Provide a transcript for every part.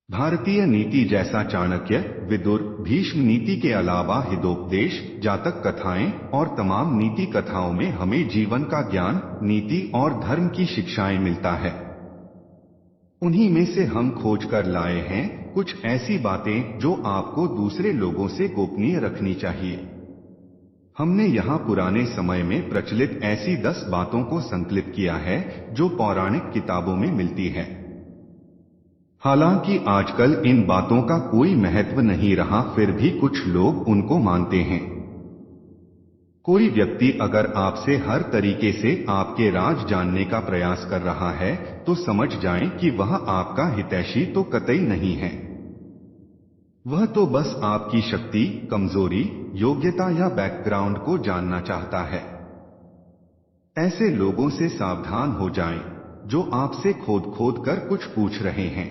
भारतीय नीति जैसा चाणक्य, विदुर, भीष्म नीति के अलावा हितोपदेश, जातक कथाएं और तमाम नीति कथाओं में हमें जीवन का ज्ञान, नीति और धर्म की शिक्षाएं मिलता है। उन्हीं में से हम खोज कर लाए हैं कुछ ऐसी बातें जो आपको दूसरे लोगों से गोपनीय रखनी चाहिए। हमने यहाँ पुराने समय में प्रचलित ऐसी 10 बातों को संकलित किया है जो पौराणिक किताबों में मिलती है। हालांकि आजकल इन बातों का कोई महत्व नहीं रहा, फिर भी कुछ लोग उनको मानते हैं। कोई व्यक्ति अगर आपसे हर तरीके से आपके राज जानने का प्रयास कर रहा है तो समझ जाएं कि वह आपका हितैषी तो कतई नहीं है। वह तो बस आपकी शक्ति, कमजोरी, योग्यता या बैकग्राउंड को जानना चाहता है। ऐसे लोगों से सावधान हो जाएं, जो आपसे खोद खोद कर कुछ पूछ रहे हैं।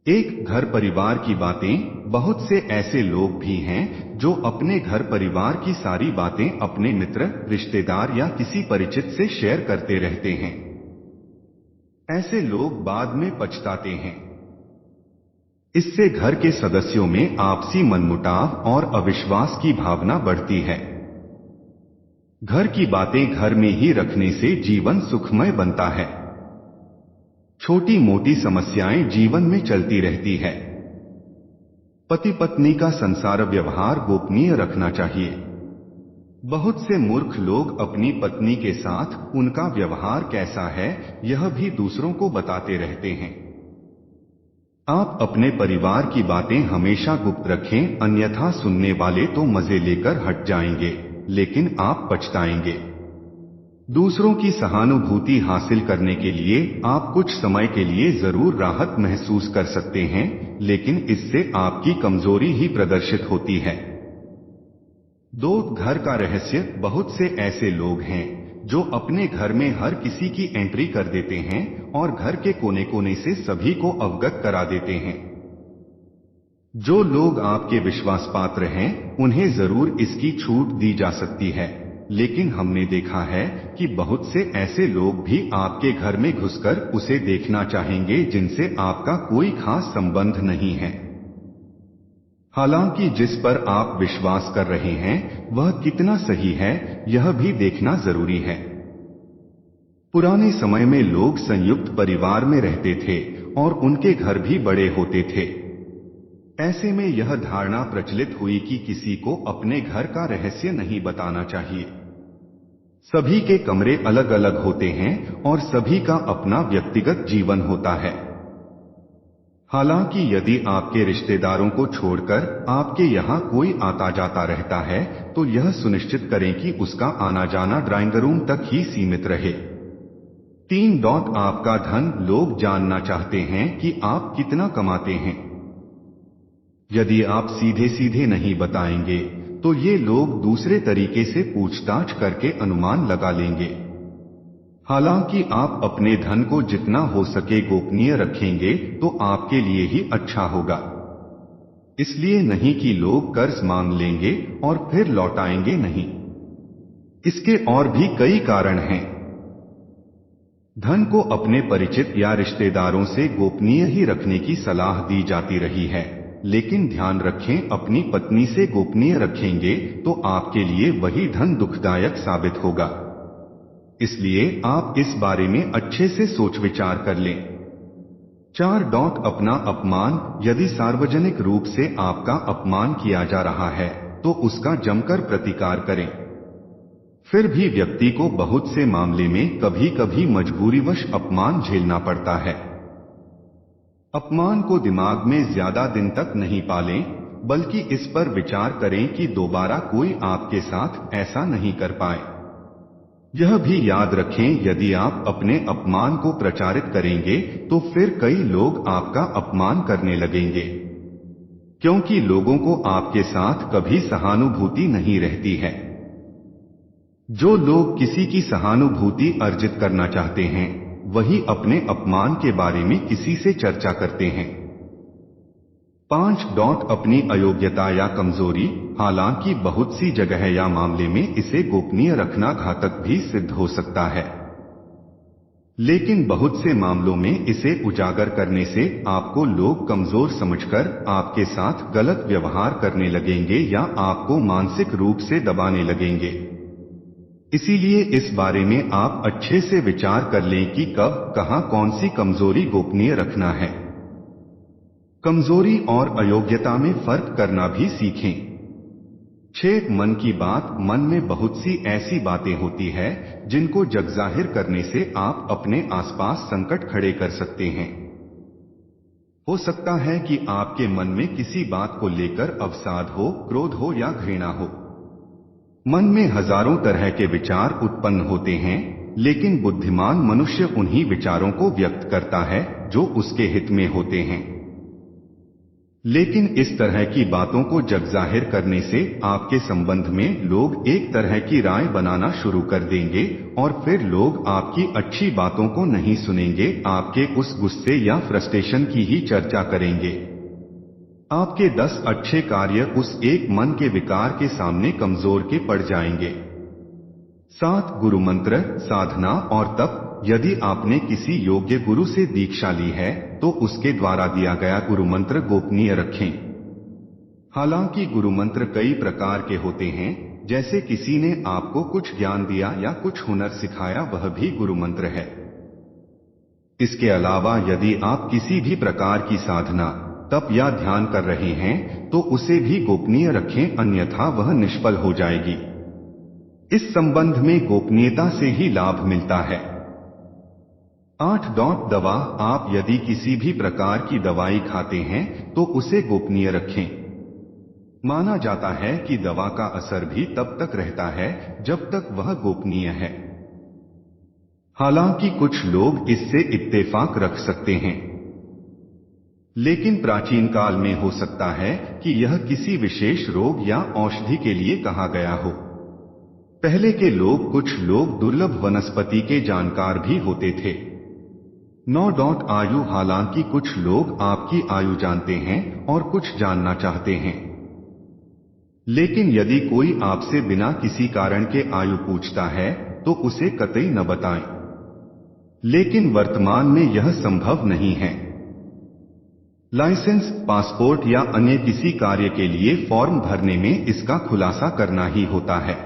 एक घर परिवार की बातें। बहुत से ऐसे लोग भी हैं जो अपने घर परिवार की सारी बातें अपने मित्र, रिश्तेदार या किसी परिचित से शेयर करते रहते हैं। ऐसे लोग बाद में पछताते हैं। इससे घर के सदस्यों में आपसी मनमुटाव और अविश्वास की भावना बढ़ती है। घर की बातें घर में ही रखने से जीवन सुखमय बनता है। छोटी मोटी समस्याएं जीवन में चलती रहती है। पति पत्नी का संसार व्यवहार गोपनीय रखना चाहिए। बहुत से मूर्ख लोग अपनी पत्नी के साथ उनका व्यवहार कैसा है यह भी दूसरों को बताते रहते हैं। आप अपने परिवार की बातें हमेशा गुप्त रखें, अन्यथा सुनने वाले तो मजे लेकर हट जाएंगे, लेकिन आप पछताएंगे। दूसरों की सहानुभूति हासिल करने के लिए आप कुछ समय के लिए जरूर राहत महसूस कर सकते हैं, लेकिन इससे आपकी कमजोरी ही प्रदर्शित होती है। घर का रहस्य। बहुत से ऐसे लोग हैं जो अपने घर में हर किसी की एंट्री कर देते हैं और घर के कोने कोने से सभी को अवगत करा देते हैं। जो लोग आपके विश्वास पात्र हैं उन्हें जरूर इसकी छूट दी जा सकती है, लेकिन हमने देखा है कि बहुत से ऐसे लोग भी आपके घर में घुसकर उसे देखना चाहेंगे जिनसे आपका कोई खास संबंध नहीं है। हालांकि जिस पर आप विश्वास कर रहे हैं वह कितना सही है यह भी देखना जरूरी है। पुराने समय में लोग संयुक्त परिवार में रहते थे और उनके घर भी बड़े होते थे। ऐसे में यह धारणा प्रचलित हुई कि किसी को अपने घर का रहस्य नहीं बताना चाहिए। सभी के कमरे अलग अलग होते हैं और सभी का अपना व्यक्तिगत जीवन होता है। हालांकि यदि आपके रिश्तेदारों को छोड़कर आपके यहाँ कोई आता जाता रहता है तो यह सुनिश्चित करें कि उसका आना जाना ड्राइंग रूम तक ही सीमित रहे। आपका धन। लोग जानना चाहते हैं कि आप कितना कमाते हैं। यदि आप सीधे सीधे नहीं बताएंगे तो ये लोग दूसरे तरीके से पूछताछ करके अनुमान लगा लेंगे। हालांकि आप अपने धन को जितना हो सके गोपनीय रखेंगे तो आपके लिए ही अच्छा होगा। इसलिए नहीं कि लोग कर्ज मांग लेंगे और फिर लौटाएंगे नहीं। इसके और भी कई कारण हैं। धन को अपने परिचित या रिश्तेदारों से गोपनीय ही रखने की सलाह दी जाती रही है, लेकिन ध्यान रखें अपनी पत्नी से गोपनीय रखेंगे तो आपके लिए वही धन दुखदायक साबित होगा। इसलिए आप इस बारे में अच्छे से सोच विचार कर लें। अपना अपमान। यदि सार्वजनिक रूप से आपका अपमान किया जा रहा है तो उसका जमकर प्रतिकार करें। फिर भी व्यक्ति को बहुत से मामले में कभी कभी मजबूरीवश अपमान झेलना पड़ता है। अपमान को दिमाग में ज्यादा दिन तक नहीं पालें, बल्कि इस पर विचार करें कि दोबारा कोई आपके साथ ऐसा नहीं कर पाए। यह भी याद रखें यदि आप अपने अपमान को प्रचारित करेंगे तो फिर कई लोग आपका अपमान करने लगेंगे, क्योंकि लोगों को आपके साथ कभी सहानुभूति नहीं रहती है। जो लोग किसी की सहानुभूति अर्जित करना चाहते हैं वही अपने अपमान के बारे में किसी से चर्चा करते हैं। अपनी अयोग्यता या कमजोरी। हालांकि बहुत सी जगह या मामले में इसे गोपनीय रखना घातक भी सिद्ध हो सकता है। लेकिन बहुत से मामलों में इसे उजागर करने से आपको लोग कमजोर समझकर आपके साथ गलत व्यवहार करने लगेंगे या आपको मानसिक रूप से दबाने लगेंगे। इसीलिए इस बारे में आप अच्छे से विचार कर लें कि कब कहां कौन सी कमजोरी गोपनीय रखना है। कमजोरी और अयोग्यता में फर्क करना भी सीखें। 6 मन की बात। मन में बहुत सी ऐसी बातें होती है जिनको जगजाहिर करने से आप अपने आसपास संकट खड़े कर सकते हैं। हो सकता है कि आपके मन में किसी बात को लेकर अवसाद हो, क्रोध हो या घृणा हो। मन में हजारों तरह के विचार उत्पन्न होते हैं, लेकिन बुद्धिमान मनुष्य उन्हीं विचारों को व्यक्त करता है जो उसके हित में होते हैं। लेकिन इस तरह की बातों को जगजाहिर करने से आपके संबंध में लोग एक तरह की राय बनाना शुरू कर देंगे और फिर लोग आपकी अच्छी बातों को नहीं सुनेंगे, आपके उस गुस्से या फ्रस्ट्रेशन की ही चर्चा करेंगे। आपके 10 अच्छे कार्य उस एक मन के विकार के सामने कमजोर के पड़ जाएंगे। 7 गुरु मंत्र, साधना और तप। यदि आपने किसी योग्य गुरु से दीक्षा ली है तो उसके द्वारा दिया गया गुरु मंत्र गोपनीय रखें। हालांकि गुरु मंत्र कई प्रकार के होते हैं, जैसे किसी ने आपको कुछ ज्ञान दिया या कुछ हुनर सिखाया, वह भी गुरु मंत्र है। इसके अलावा यदि आप किसी भी प्रकार की साधना, तप या ध्यान कर रहे हैं तो उसे भी गोपनीय रखें, अन्यथा वह निष्फल हो जाएगी। इस संबंध में गोपनीयता से ही लाभ मिलता है। 8 दवा। आप यदि किसी भी प्रकार की दवाई खाते हैं तो उसे गोपनीय रखें। माना जाता है कि दवा का असर भी तब तक रहता है जब तक वह गोपनीय है। हालांकि कुछ लोग इससे इत्तेफाक रख सकते हैं, लेकिन प्राचीन काल में हो सकता है कि यह किसी विशेष रोग या औषधि के लिए कहा गया हो। पहले के लोग, कुछ लोग दुर्लभ वनस्पति के जानकार भी होते थे। 9 आयु। हालांकि कुछ लोग आपकी आयु जानते हैं और कुछ जानना चाहते हैं, लेकिन यदि कोई आपसे बिना किसी कारण के आयु पूछता है तो उसे कतई न बताएं। लेकिन वर्तमान में यह संभव नहीं है। लाइसेंस, पासपोर्ट या अन्य किसी कार्य के लिए फॉर्म भरने में इसका खुलासा करना ही होता है।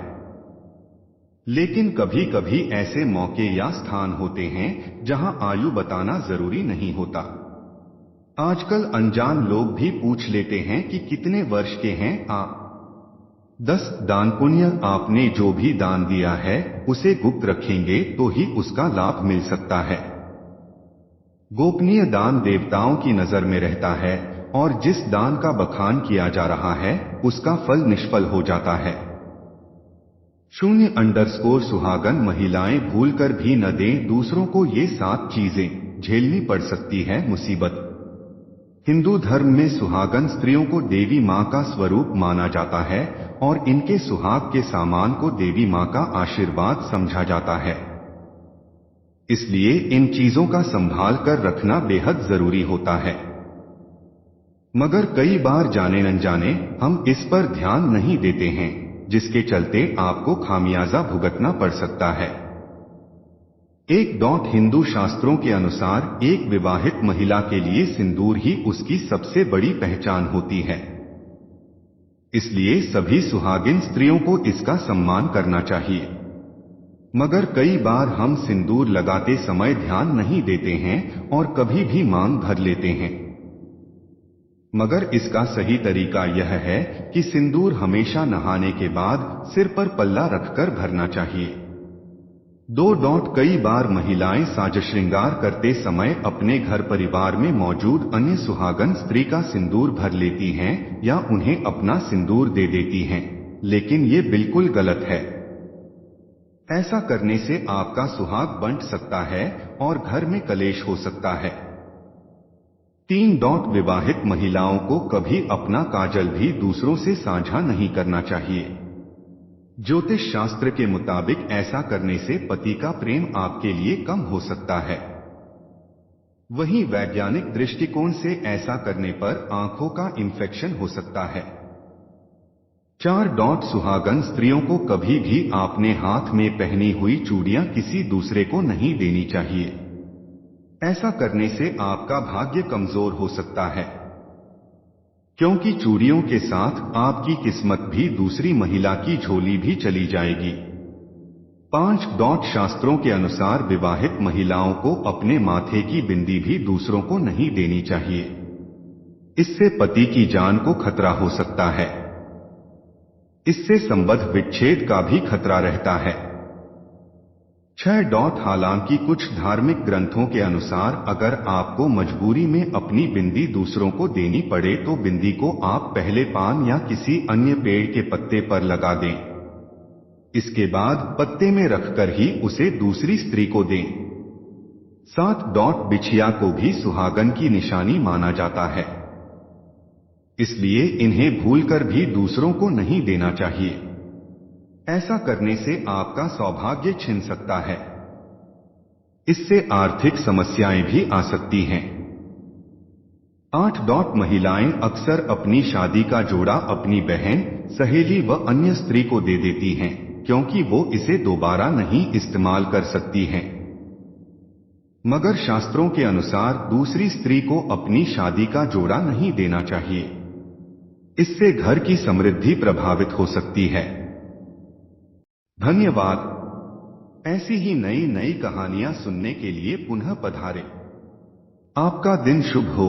लेकिन कभी कभी ऐसे मौके या स्थान होते हैं जहां आयु बताना जरूरी नहीं होता। आजकल अनजान लोग भी पूछ लेते हैं कि कितने वर्ष के हैं आप। 10 दान पुण्य। आपने जो भी दान दिया है उसे गुप्त रखेंगे तो ही उसका लाभ मिल सकता है। गोपनीय दान देवताओं की नजर में रहता है और जिस दान का बखान किया जा रहा है उसका फल निष्फल हो जाता है। 0_ सुहागन। महिलाएं भूलकर भी न दें दूसरों को ये 7 चीजें, झेलनी पड़ सकती है मुसीबत। हिंदू धर्म में सुहागन स्त्रियों को देवी मां का स्वरूप माना जाता है और इनके सुहाग के सामान को देवी मां का आशीर्वाद समझा जाता है। इसलिए इन चीजों का संभाल कर रखना बेहद जरूरी होता है। मगर कई बार जाने अनजाने हम इस पर ध्यान नहीं देते हैं, जिसके चलते आपको खामियाजा भुगतना पड़ सकता है। 1. हिंदू शास्त्रों के अनुसार एक विवाहित महिला के लिए सिंदूर ही उसकी सबसे बड़ी पहचान होती है। इसलिए सभी सुहागिन स्त्रियों को इसका सम्मान करना चाहिए। मगर कई बार हम सिंदूर लगाते समय ध्यान नहीं देते हैं और कभी भी मांग भर लेते हैं। मगर इसका सही तरीका यह है कि सिंदूर हमेशा नहाने के बाद सिर पर पल्ला रखकर भरना चाहिए। 2. कई बार महिलाएं साज श्रृंगार करते समय अपने घर परिवार में मौजूद अन्य सुहागन स्त्री का सिंदूर भर लेती हैं या उन्हें अपना सिंदूर दे देती हैं, लेकिन ये बिल्कुल गलत है। ऐसा करने से आपका सुहाग बंट सकता है और घर में कलेश हो सकता है। 3. विवाहित महिलाओं को कभी अपना काजल भी दूसरों से साझा नहीं करना चाहिए। ज्योतिष शास्त्र के मुताबिक ऐसा करने से पति का प्रेम आपके लिए कम हो सकता है। वहीं वैज्ञानिक दृष्टिकोण से ऐसा करने पर आंखों का इंफेक्शन हो सकता है। 4. सुहागन स्त्रियों को कभी भी अपने हाथ में पहनी हुई चूड़ियां किसी दूसरे को नहीं देनी चाहिए। ऐसा करने से आपका भाग्य कमजोर हो सकता है, क्योंकि चूड़ियों के साथ आपकी किस्मत भी दूसरी महिला की झोली भी चली जाएगी। 5. शास्त्रों के अनुसार विवाहित महिलाओं को अपने माथे की बिंदी भी दूसरों को नहीं देनी चाहिए। इससे पति की जान को खतरा हो सकता है। इससे संबंध विच्छेद का भी खतरा रहता है। 6. हालांकि कुछ धार्मिक ग्रंथों के अनुसार अगर आपको मजबूरी में अपनी बिंदी दूसरों को देनी पड़े तो बिंदी को आप पहले पान या किसी अन्य पेड़ के पत्ते पर लगा दें। इसके बाद पत्ते में रखकर ही उसे दूसरी स्त्री को दें। 7. बिछिया को भी सुहागन की निशानी माना जाता है, इसलिए इन्हें भूलकर भी दूसरों को नहीं देना चाहिए। ऐसा करने से आपका सौभाग्य छिन सकता है। इससे आर्थिक समस्याएं भी आ सकती हैं। 8. महिलाएं अक्सर अपनी शादी का जोड़ा अपनी बहन, सहेली व अन्य स्त्री को दे देती हैं, क्योंकि वो इसे दोबारा नहीं इस्तेमाल कर सकती हैं। मगर शास्त्रों के अनुसार दूसरी स्त्री को अपनी शादी का जोड़ा नहीं देना चाहिए। इससे घर की समृद्धि प्रभावित हो सकती है। धन्यवाद। ऐसी ही नई नई कहानियां सुनने के लिए पुनः पधारें। आपका दिन शुभ हो।